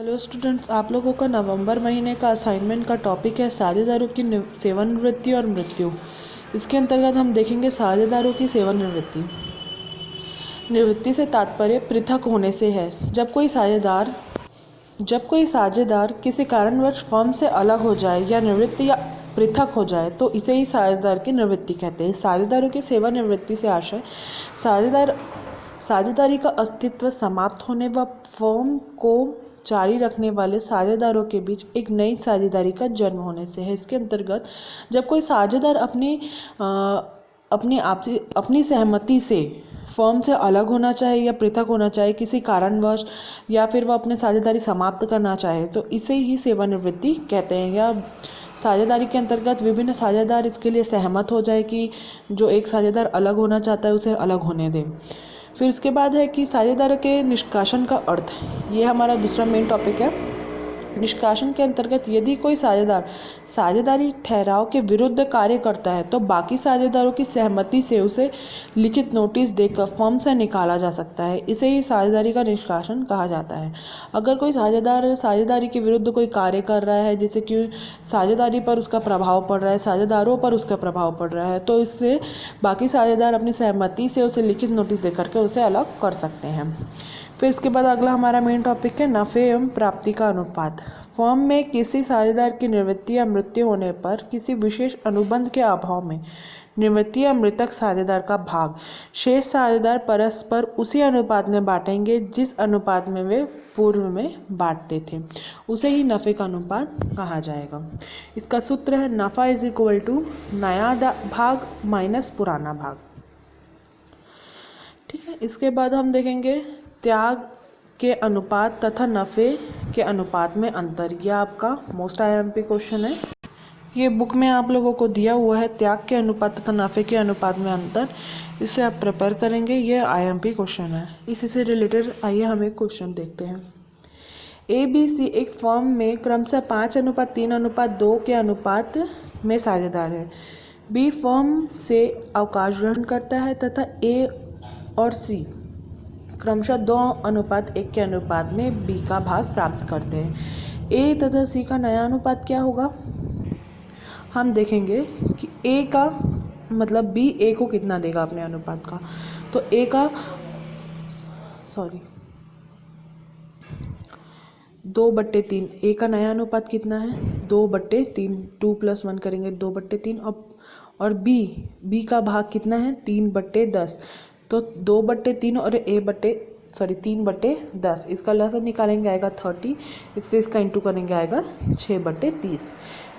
Hello students, आप लोगों का नवंबर महीने का असाइनमेंट का टॉपिक है साझेदारों की सेवानिवृत्ति और मृत्यु। इसके अंतर्गत हम देखेंगे साझेदारों की सेवानिवृत्ति। निवृत्ति से तात्पर्य पृथक होने से है। जब कोई साझेदार किसी कारणवश फर्म से अलग हो जाए या निवृत्ति या पृथक हो जाए तो इसे ही साझेदार की निवृत्ति कहते हैं। साझेदारों की सेवानिवृत्ति से आशय साझेदारी का अस्तित्व समाप्त होने व फर्म को जारी रखने वाले साझेदारों के बीच एक नई साझेदारी का जन्म होने से है। इसके अंतर्गत जब कोई साझेदार अपनी सहमति से फर्म से अलग होना चाहे या पृथक होना चाहे किसी कारणवश, या फिर वह अपने साझेदारी समाप्त करना चाहे तो इसे ही सेवानिवृत्ति कहते हैं। या साझेदारी के अंतर्गत विभिन्न साझेदार इसके लिए सहमत हो जाए कि जो एक साझेदार अलग होना चाहता है उसे अलग होने दें। फिर उसके बाद है कि साझेदारों के निष्कासन का अर्थ। ये हमारा दूसरा मेन टॉपिक है। निष्कासन के अंतर्गत यदि कोई साझेदार साझेदारी ठहराव के विरुद्ध कार्य करता है तो बाकी साझेदारों की सहमति से उसे लिखित नोटिस देकर फर्म से निकाला जा सकता है। इसे ही साझेदारी का निष्कासन कहा जाता है। अगर कोई साझेदार साझेदारी के विरुद्ध कोई कार्य कर रहा है, जैसे कि साझेदारी पर उसका प्रभाव पड़ रहा है, साझेदारों पर उसका प्रभाव पड़ रहा है, तो इससे बाकी साझेदार अपनी सहमति से उसे लिखित नोटिस देकर के उसे अलग कर सकते हैं। फिर इसके बाद अगला हमारा मेन टॉपिक है नफ़े एवं प्राप्ति का अनुपात। फर्म में किसी साझेदार की निवृत्ति या मृत्यु होने पर किसी विशेष अनुबंध के अभाव में निवृत्ति या मृतक साझेदार का भाग शेष साझेदार परस्पर उसी अनुपात में बांटेंगे जिस अनुपात में वे पूर्व में बांटते थे। उसे ही नफ़े का अनुपात कहा जाएगा। इसका सूत्र है नफ़ा इज इक्वल टू नया भाग माइनस पुराना भाग। ठीक है। इसके बाद हम देखेंगे त्याग के अनुपात तथा नफ़े के अनुपात में अंतर। यह आपका मोस्ट आईएमपी क्वेश्चन है। ये बुक में आप लोगों को दिया हुआ है त्याग के अनुपात तथा नफ़े के अनुपात में अंतर। इसे आप प्रिपेयर करेंगे। यह आईएमपी क्वेश्चन है। इसी से रिलेटेड आइए हम एक क्वेश्चन देखते हैं। ABC एक फर्म में क्रमशः 5:3:2 के अनुपात में साझेदार है। B फर्म से अवकाश ग्रहण करता है तथा A और C क्रमशः 2:1 के अनुपात में B का भाग प्राप्त करते हैं। A तथा C का नया अनुपात क्या होगा? हम देखेंगे कि A का मतलब B A को कितना देगा अपने अनुपात का। तो A का 2/3। A का नया अनुपात कितना है? 2/3। 2 + 1 करेंगे 2/3। और B का भाग कितना है? 3/10। तो 2/3 और 3/10। इसका लसन निकालेंगे आएगा 30। इससे इसका इंटू करेंगे आएगा 6/30।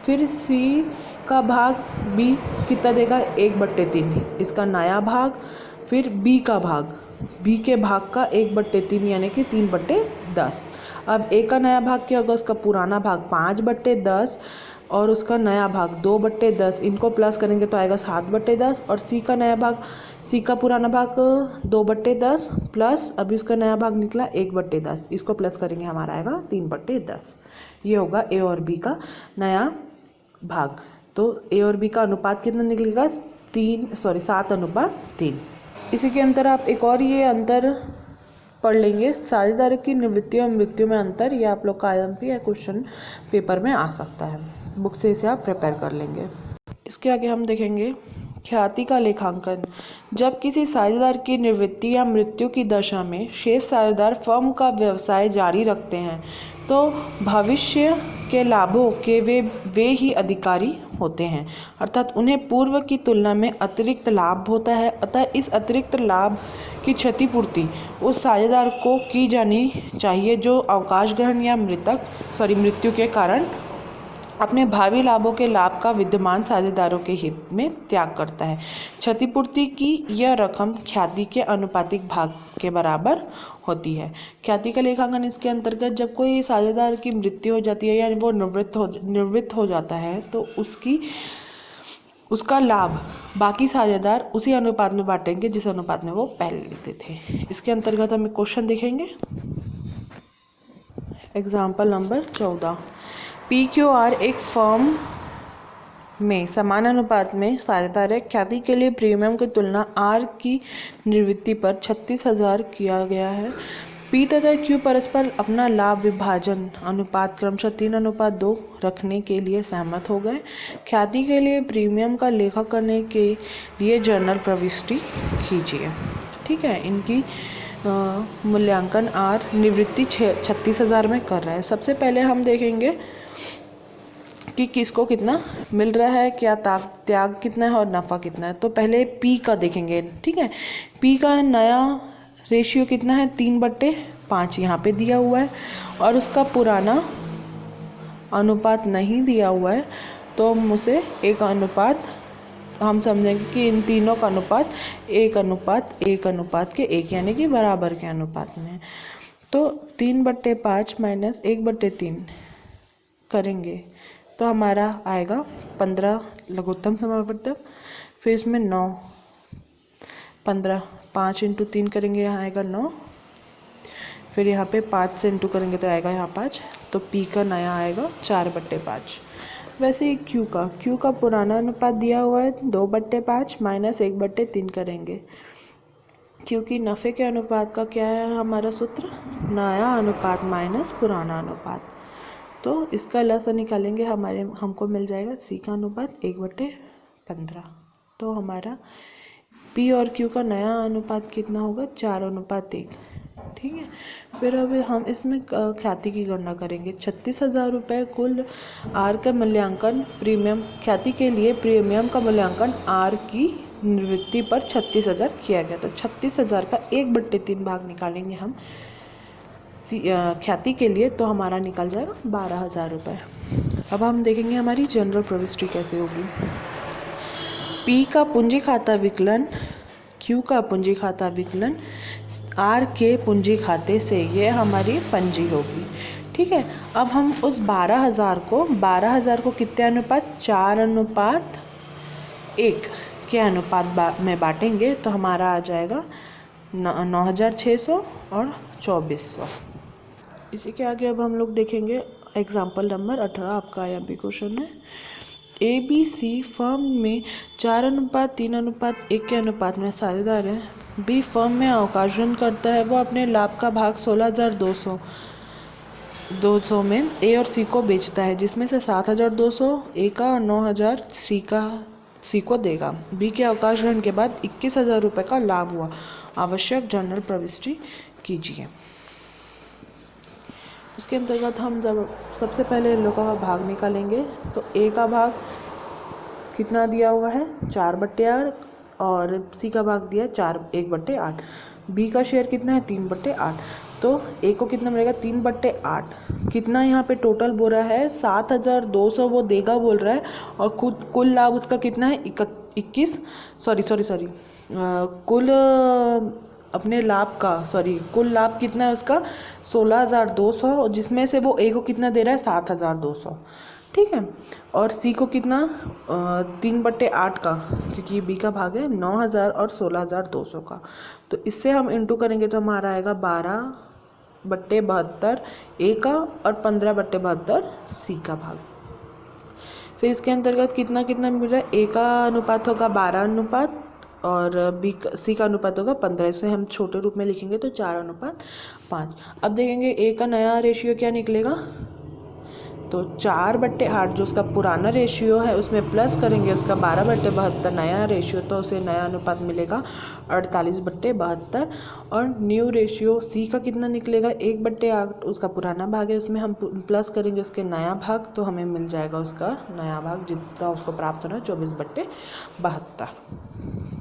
फिर C का भाग B कितना देगा? 1/3 इसका नया भाग। फिर B का भाग B के भाग का 1/3 यानी कि 3/10। अब A का नया भाग क्या होगा? उसका पुराना भाग 5/10 और उसका नया भाग 2/10। इनको प्लस करेंगे तो आएगा 7/10। और C का नया भाग C का पुराना भाग 2/10 प्लस अभी उसका नया भाग निकला 1/10। इसको प्लस करेंगे हमारा आएगा 3/10। ये होगा A और B का नया भाग। तो A और B का अनुपात कितना निकलेगा? 7:3। इसी के अंदर आप एक और ये अंतर पढ़ लेंगे साझेदारों की निवृत्ति और मृत्यु में अंतर। ये आप लोग का आईएमपी या क्वेश्चन पेपर में आ सकता है। बुक से इसे आप प्रिपेयर कर लेंगे। इसके आगे हम देखेंगे ख्याति का लेखांकन। जब किसी साझेदार की निवृत्ति या मृत्यु की दशा में शेष साझेदार फर्म का व्यवसाय जारी रखते हैं तो भविष्य के लाभों के वे ही अधिकारी होते हैं, अर्थात उन्हें पूर्व की तुलना में अतिरिक्त लाभ होता है। अतः इस अतिरिक्त लाभ की क्षतिपूर्ति उस साझेदार को की जानी चाहिए जो अवकाश ग्रहण या मृत्यु के कारण अपने भावी लाभों के लाभ का विद्यमान साझेदारों के हित में त्याग करता है। क्षतिपूर्ति की यह रकम ख्याति के अनुपातिक भाग के बराबर होती है। ख्याति का लेखांकन इसके अंतर्गत जब कोई साझेदार की मृत्यु हो जाती है या वो निवृत्त हो जाता है तो उसका लाभ बाकी साझेदार उसी अनुपात में बांटेंगे जिस अनुपात में वो पहले लेते थे। इसके अंतर्गत हम एक क्वेश्चन देखेंगे। Example number 14। PQR एक फर्म में समान अनुपात में साझेदार है। ख्याति के लिए प्रीमियम की तुलना R की निवृत्ति पर 36,000 किया गया है। पी तथा क्यू परस्पर अपना लाभ विभाजन अनुपात क्रमशः 3:2 रखने के लिए सहमत हो गए। ख्याति के लिए प्रीमियम का लेखा करने के लिए जर्नल प्रविष्टि कीजिए। ठीक है, इनकी मूल्यांकन आर निवृत्ति 36,000 में कर रहा है। सबसे पहले हम देखेंगे कि किसको कितना मिल रहा है, क्या त्याग कितना है और नफ़ा कितना है। तो पहले पी का देखेंगे। ठीक है, पी का नया रेशियो कितना है, 3/5 यहाँ पे दिया हुआ है और उसका पुराना अनुपात नहीं दिया हुआ है, तो हम उसे एक अनुपात हम समझेंगे कि इन तीनों का अनुपात 1:1 के 1 यानी कि बराबर के अनुपात में है। तो 3/5 माइनस 1/3 करेंगे तो हमारा आएगा 15 लघुत्तम समापवर्तक। फिर इसमें 9, 15, 5 × 3 करेंगे, यहाँ आएगा 9। फिर यहाँ पे 5 से इंटू करेंगे तो आएगा यहाँ 5। तो पी का नया आएगा 4/5। वैसे ही क्यू का पुराना अनुपात दिया हुआ है 2/5 माइनस 1/3 करेंगे, क्योंकि नफ़े के अनुपात का क्या है हमारा सूत्र, नया अनुपात माइनस पुराना अनुपात। तो इसका लसा निकालेंगे, हमको मिल जाएगा सी का अनुपात 1/15। तो हमारा पी और क्यू का नया अनुपात कितना होगा, 4:1। ठीक है, फिर अब हम इसमें ख्याति की गणना करेंगे। 36,000 रुपये कुल आर का मूल्यांकन प्रीमियम, ख्याति के लिए प्रीमियम का मूल्यांकन आर की निवृत्ति पर 36,000 किया गया। तो 36,000 का 1/3 भाग निकालेंगे हम ख्याति के लिए, तो हमारा निकल जाएगा 12,000 रुपये। अब हम देखेंगे हमारी जनरल प्रविष्टि कैसे होगी। पी का पूंजी खाता विकलन, क्यू का पूंजी खाता विकलन आर के पूंजी खाते से, ये हमारी पंजी होगी। ठीक है, अब हम उस 12,000 को कितने अनुपात, 4:1 के अनुपात में बांटेंगे तो हमारा आ जाएगा 9,600 और 2,400। इसी के आगे अब हम लोग देखेंगे एग्जाम्पल नंबर 18, आपका IMP क्वेश्चन है। ABC फर्म में 4:3:1 के अनुपात में साझेदार है। बी फर्म में अवकाशन करता है, वो अपने लाभ का भाग 16,200 में ए और सी को बेचता है, जिसमें से 7,200 ए का और 9,000 सी को देगा। बी के अवकाशन के बाद 21,000 रुपये का लाभ हुआ। आवश्यक जर्नल प्रविष्टि कीजिए। इसके अंतर्गत हम जब सबसे पहले इन लोगों का भाग निकालेंगे तो ए का भाग कितना दिया हुआ है, 4/8 और सी का भाग दिया 1/8। बी का शेयर कितना है, 3/8। तो ए को कितना मिलेगा, 3/8। कितना यहाँ पे टोटल बोल रहा है, 7,200 वो देगा बोल रहा है, और खुद कुल लाभ उसका कितना है, 21 कुल अपने लाभ का कुल लाभ कितना है उसका 16,200, जिसमें से वो ए को कितना दे रहा है, 7,200। ठीक है, और सी को कितना 3/8 का, क्योंकि बी का भाग है 9,000 और 16,200 का। तो इससे हम इंटू करेंगे तो हमारा आएगा 12/72 ए का और 15/72 सी का भाग। फिर इसके अंतर्गत कितना कितना मिल रहा है, ए का अनुपात होगा 12 अनुपात और सी का अनुपात होगा 15। इसे हम छोटे रूप में लिखेंगे तो 4:5। अब देखेंगे ए का नया रेशियो क्या निकलेगा, तो 4/8 जो उसका पुराना रेशियो है उसमें प्लस करेंगे उसका 12/72 नया रेशियो, तो उसे नया अनुपात मिलेगा 48/72। और न्यू रेशियो सी का कितना निकलेगा, 1/8 उसका पुराना भाग है, उसमें हम प्लस करेंगे उसके नया भाग, तो हमें मिल जाएगा उसका नया भाग जितना उसको प्राप्त होना है 24/72।